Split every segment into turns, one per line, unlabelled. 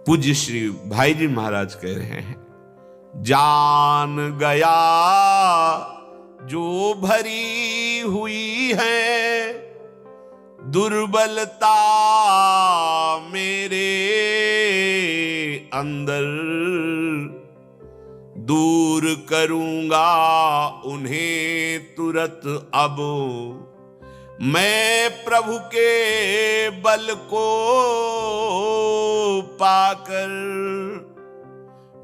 पूज्य श्री भाई जी महाराज कह रहे हैं, जान गया जो भरी हुई है दुर्बलता मेरे अंदर, दूर करूंगा उन्हें तुरंत अब मैं प्रभु के बल को पाकर।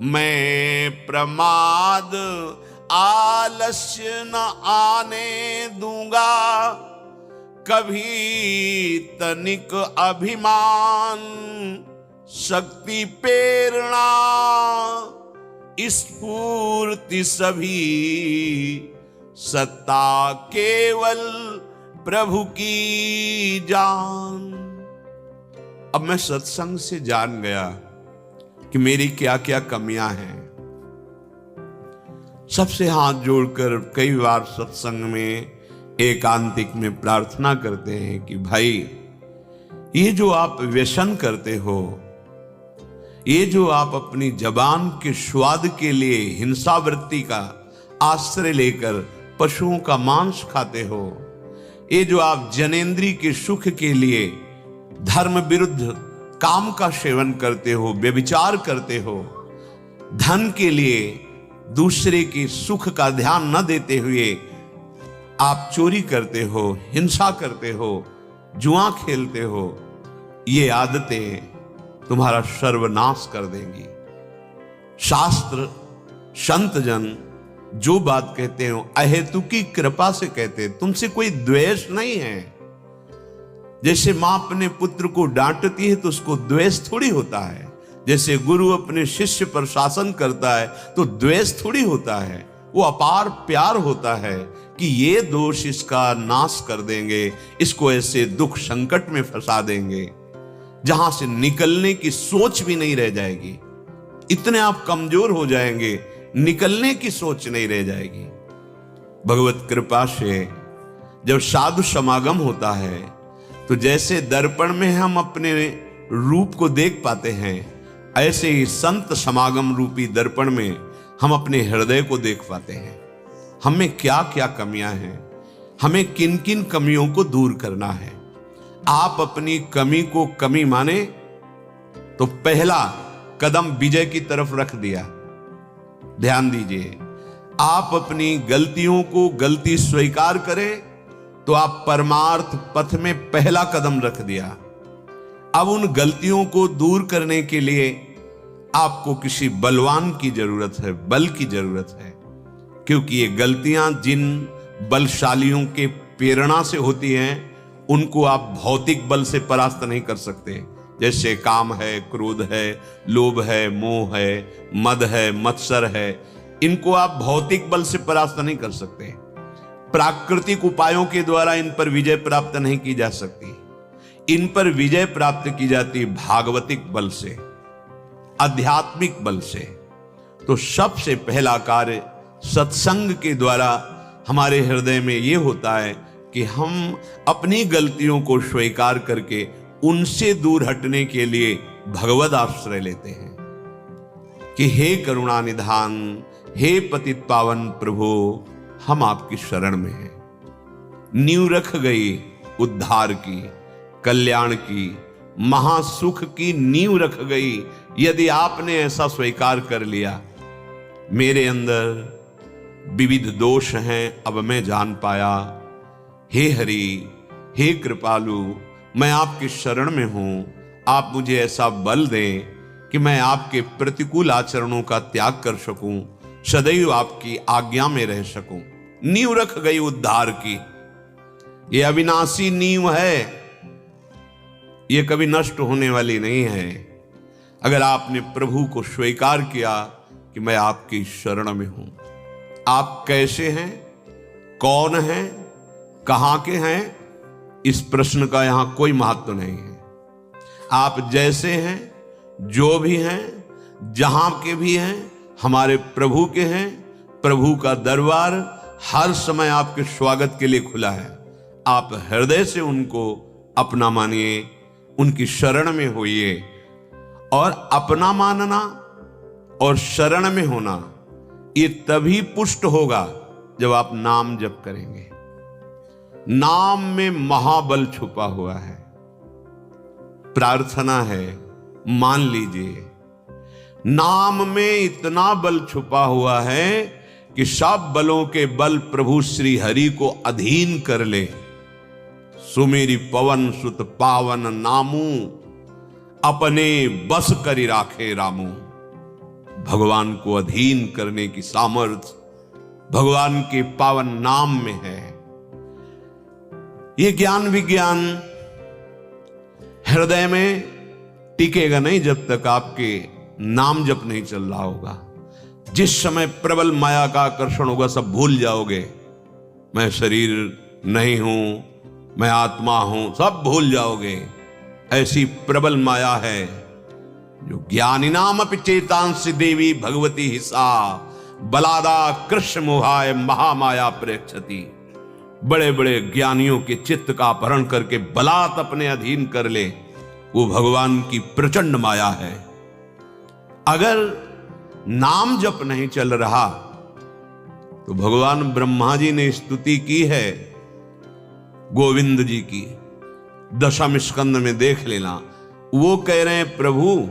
मैं प्रमाद आलस्य न आने दूंगा, कभी तनिक अभिमान शक्ति प्रेरणा स्फूर्ति सभी सत्ता केवल प्रभु की जान। अब मैं सत्संग से जान गया कि मेरी क्या क्या कमियां हैं। सबसे हाथ जोड़कर कई बार सत्संग में एकांतिक में प्रार्थना करते हैं कि भाई ये जो आप व्यसन करते हो, ये जो आप अपनी जबान के स्वाद के लिए हिंसा वृत्ति का आश्रय लेकर पशुओं का मांस खाते हो, ये जो आप जनेंद्री के सुख के लिए धर्म विरुद्ध काम का सेवन करते हो, व्यभिचार करते हो, धन के लिए दूसरे के सुख का ध्यान न देते हुए आप चोरी करते हो, हिंसा करते हो, जुआ खेलते हो, ये आदतें तुम्हारा सर्वनाश कर देंगी। शास्त्र संत जन जो बात कहते हो अहेतु की कृपा से कहते, तुमसे कोई द्वेष नहीं है। जैसे मां अपने पुत्र को डांटती है तो उसको द्वेष थोड़ी होता है, जैसे गुरु अपने शिष्य पर शासन करता है तो द्वेष थोड़ी होता है, वो अपार प्यार होता है कि ये दोष इसका नाश कर देंगे, इसको ऐसे दुख संकट में फंसा देंगे जहां से निकलने की सोच भी नहीं रह जाएगी। इतने आप कमजोर हो जाएंगे, निकलने की सोच नहीं रह जाएगी। भगवत कृपा से जब साधु समागम होता है तो जैसे दर्पण में हम अपने रूप को देख पाते हैं, ऐसे ही संत समागम रूपी दर्पण में हम अपने हृदय को देख पाते हैं। हमें क्या क्या कमियां हैं, हमें किन किन कमियों को दूर करना है। आप अपनी कमी को कमी माने तो पहला कदम विजय की तरफ रख दिया। ध्यान दीजिए, आप अपनी गलतियों को गलती स्वीकार करें तो आप परमार्थ पथ में पहला कदम रख दिया। अब उन गलतियों को दूर करने के लिए आपको किसी बलवान की जरूरत है, बल की जरूरत है, क्योंकि ये गलतियां जिन बलशालियों के प्रेरणा से होती हैं उनको आप भौतिक बल से परास्त नहीं कर सकते। जैसे काम है, क्रोध है, लोभ है, मोह है, मद है, मत्सर है, इनको आप भौतिक बल से परास्त नहीं कर सकते। प्राकृतिक उपायों के द्वारा इन पर विजय प्राप्त नहीं की जा सकती। इन पर विजय प्राप्त की जाती भागवतिक बल से, आध्यात्मिक बल से। तो सबसे पहला कार्य सत्संग के द्वारा हमारे हृदय में यह होता है कि हम अपनी गलतियों को स्वीकार करके उनसे दूर हटने के लिए भगवद आश्रय लेते हैं कि हे करुणा निधान, हे पतित पावन प्रभु, हम आपकी शरण में हैं। नींव रख गई उद्धार की, कल्याण की, महासुख की नींव रख गई यदि आपने ऐसा स्वीकार कर लिया। मेरे अंदर विविध दोष हैं, अब मैं जान पाया। हे हरि, हे कृपालु, मैं आपकी शरण में हूं। आप मुझे ऐसा बल दें कि मैं आपके प्रतिकूल आचरणों का त्याग कर सकूं, सदैव आपकी आज्ञा में रह सकूं। नींव रख गई उद्धार की, ये अविनाशी नींव है, ये कभी नष्ट होने वाली नहीं है। अगर आपने प्रभु को स्वीकार किया कि मैं आपकी शरण में हूं। आप कैसे हैं, कौन हैं, कहां के हैं, इस प्रश्न का यहां कोई महत्व नहीं है। आप जैसे हैं, जो भी हैं, जहां के भी हैं, हमारे प्रभु के हैं। प्रभु का दरबार हर समय आपके स्वागत के लिए खुला है। आप हृदय से उनको अपना मानिए, उनकी शरण में होइए और अपना मानना और शरण में होना ये तभी पुष्ट होगा जब आप नाम जप करेंगे। नाम में महाबल छुपा हुआ है। प्रार्थना है, मान लीजिए नाम में इतना बल छुपा हुआ है कि सब बलों के बल प्रभु श्री हरि को अधीन कर ले। सुमेरी पवन सुत पावन नामू, अपने बस करी राखे रामू। भगवान को अधीन करने की सामर्थ्य भगवान के पावन नाम में है। ये ज्ञान विज्ञान हृदय में टिकेगा नहीं जब तक आपके नाम जप नहीं चल रहा होगा। जिस समय प्रबल माया का आकर्षण होगा सब भूल जाओगे। मैं शरीर नहीं हूं, मैं आत्मा हूं, सब भूल जाओगे। ऐसी प्रबल माया है जो ज्ञानी नाम अपि चेतांसि देवी भगवती हिसा बलादा कृष्ण मोहाय महामाया प्रेक्षति। बड़े बड़े ज्ञानियों के चित्त का अपहरण करके बलात् अपने अधीन कर ले, वो भगवान की प्रचंड माया है। अगर नाम जप नहीं चल रहा तो भगवान ब्रह्मा जी ने स्तुति की है गोविंद जी की, दशम स्कंद में देख लेना। वो कह रहे हैं प्रभु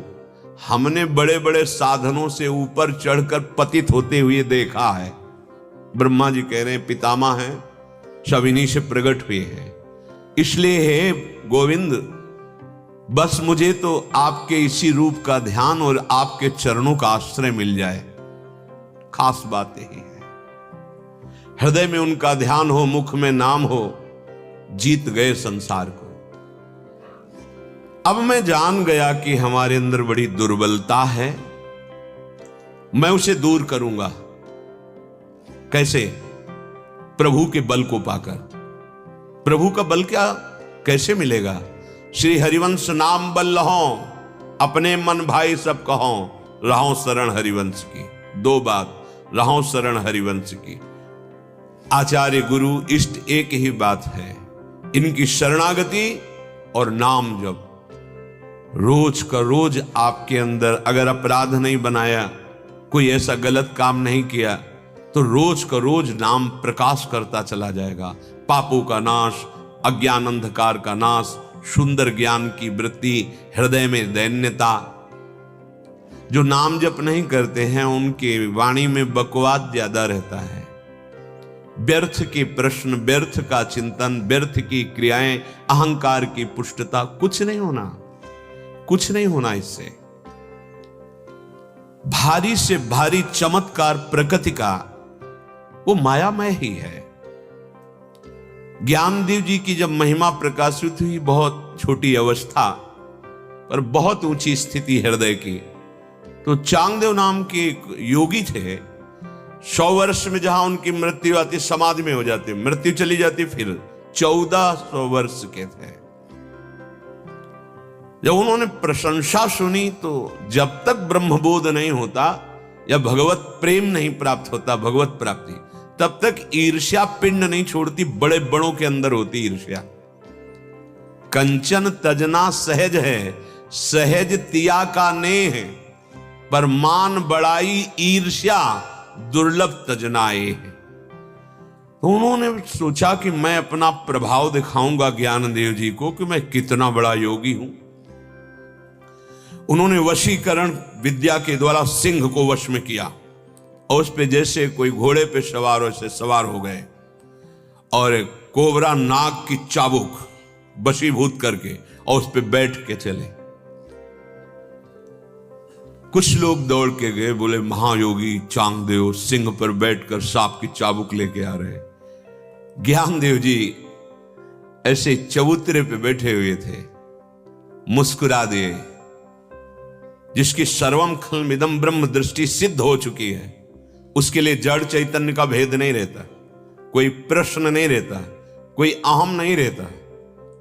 हमने बड़े बड़े साधनों से ऊपर चढ़कर पतित होते हुए देखा है। ब्रह्मा जी कह रहे हैं पितामह हैं, सब इन्हीं से प्रकट हुए हैं। इसलिए हे गोविंद बस मुझे तो आपके इसी रूप का ध्यान और आपके चरणों का आश्रय मिल जाए। खास बात यही है, हृदय में उनका ध्यान हो, मुख में नाम हो, जीत गए संसार को। अब मैं जान गया कि हमारे अंदर बड़ी दुर्बलता है, मैं उसे दूर करूंगा। कैसे? प्रभु के बल को पाकर। प्रभु का बल क्या कैसे मिलेगा? श्री हरिवंश नाम बल लहो, अपने मन भाई सब कहो, रहो शरण हरिवंश की। दो बात, रहो शरण हरिवंश की। आचार्य गुरु इष्ट एक ही बात है, इनकी शरणागति और नाम जप। रोज का रोज आपके अंदर अगर अपराध नहीं बनाया, कोई ऐसा गलत काम नहीं किया, तो रोज का रोज नाम प्रकाश करता चला जाएगा। पापों का नाश, अज्ञान अंधकार का नाश, सुंदर ज्ञान की वृत्ति, हृदय में दैन्यता। जो नाम जप नहीं करते हैं उनके वाणी में बकवाद ज्यादा रहता है। व्यर्थ के प्रश्न, व्यर्थ का चिंतन, व्यर्थ की क्रियाएं, अहंकार की पुष्टता, कुछ नहीं होना, कुछ नहीं होना इससे। भारी से भारी चमत्कार प्रकृति का वो मायामय ही है। ज्ञानदेव जी की जब महिमा प्रकाशित हुई, बहुत छोटी अवस्था पर बहुत ऊंची स्थिति हृदय की, तो चांगदेव नाम के एक योगी थे। 100 वर्ष में जहां उनकी मृत्यु आती समाधि में हो जाती, मृत्यु चली जाती, फिर 1400 वर्ष के थे। जब उन्होंने प्रशंसा सुनी तो जब तक ब्रह्मबोध नहीं होता या भगवत प्रेम नहीं प्राप्त होता, भगवत प्राप्ति, तब तक ईर्ष्या पिंड नहीं छोड़ती। बड़े बड़ों के अंदर होती ईर्ष्या। कंचन तजना सहज है, सहज तिया का नेह, पर मान बड़ाई ईर्ष्या दुर्लभ तजनाए है। तो उन्होंने सोचा कि मैं अपना प्रभाव दिखाऊंगा ज्ञानदेव जी को कि मैं कितना बड़ा योगी हूं। उन्होंने वशीकरण विद्या के द्वारा सिंह को वश में किया और उस पे जैसे कोई घोड़े पे सवार वैसे सवार हो गए और कोबरा नाग की चाबुक वशीभूत करके और उस पे बैठ के चले। कुछ लोग दौड़ के गए, बोले महायोगी चांगदेव सिंह पर बैठकर सांप की चाबुक लेके आ रहे। ज्ञानदेव जी ऐसे चबूतरे पे बैठे हुए थे, मुस्कुरा दिए। जिसकी सर्वम खलमिदम ब्रह्म दृष्टि सिद्ध हो चुकी है, उसके लिए जड़ चैतन्य का भेद नहीं रहता, कोई प्रश्न नहीं रहता, कोई अहम नहीं रहता।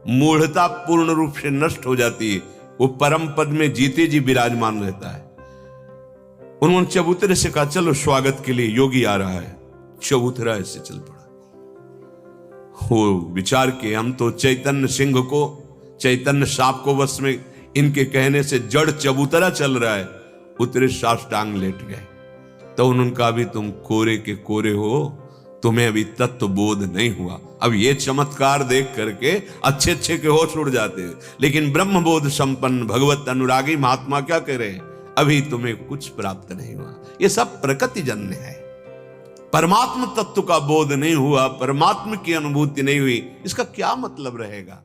मूढ़ता पूर्ण रूप से नष्ट हो जाती है, वो परम पद में जीते जी विराजमान रहता है। उन्होंने चबूतरे से कहा चलो स्वागत के लिए योगी आ रहा है। चबूतरा ऐसे चल पड़ा। वो विचार के हम तो चैतन्य सिंह को, चैतन्य सांप को वश में इनके कहने से जड़ चबूतरा चल रहा है, उतरे साष्टांग लेट गए। तो उन्होंने कहा अभी तुम कोरे के कोरे हो, तुम्हें अभी तत्व बोध नहीं हुआ। अब ये चमत्कार देख करके अच्छे अच्छे के होश उड़ जाते हैं, लेकिन ब्रह्म बोध संपन्न भगवत अनुरागी महात्मा क्या कह रहे हैं, अभी तुम्हें कुछ प्राप्त नहीं हुआ। ये सब प्रकृति जन्य है। परमात्म तत्व का बोध नहीं हुआ, परमात्मा की अनुभूति नहीं हुई, इसका क्या मतलब रहेगा।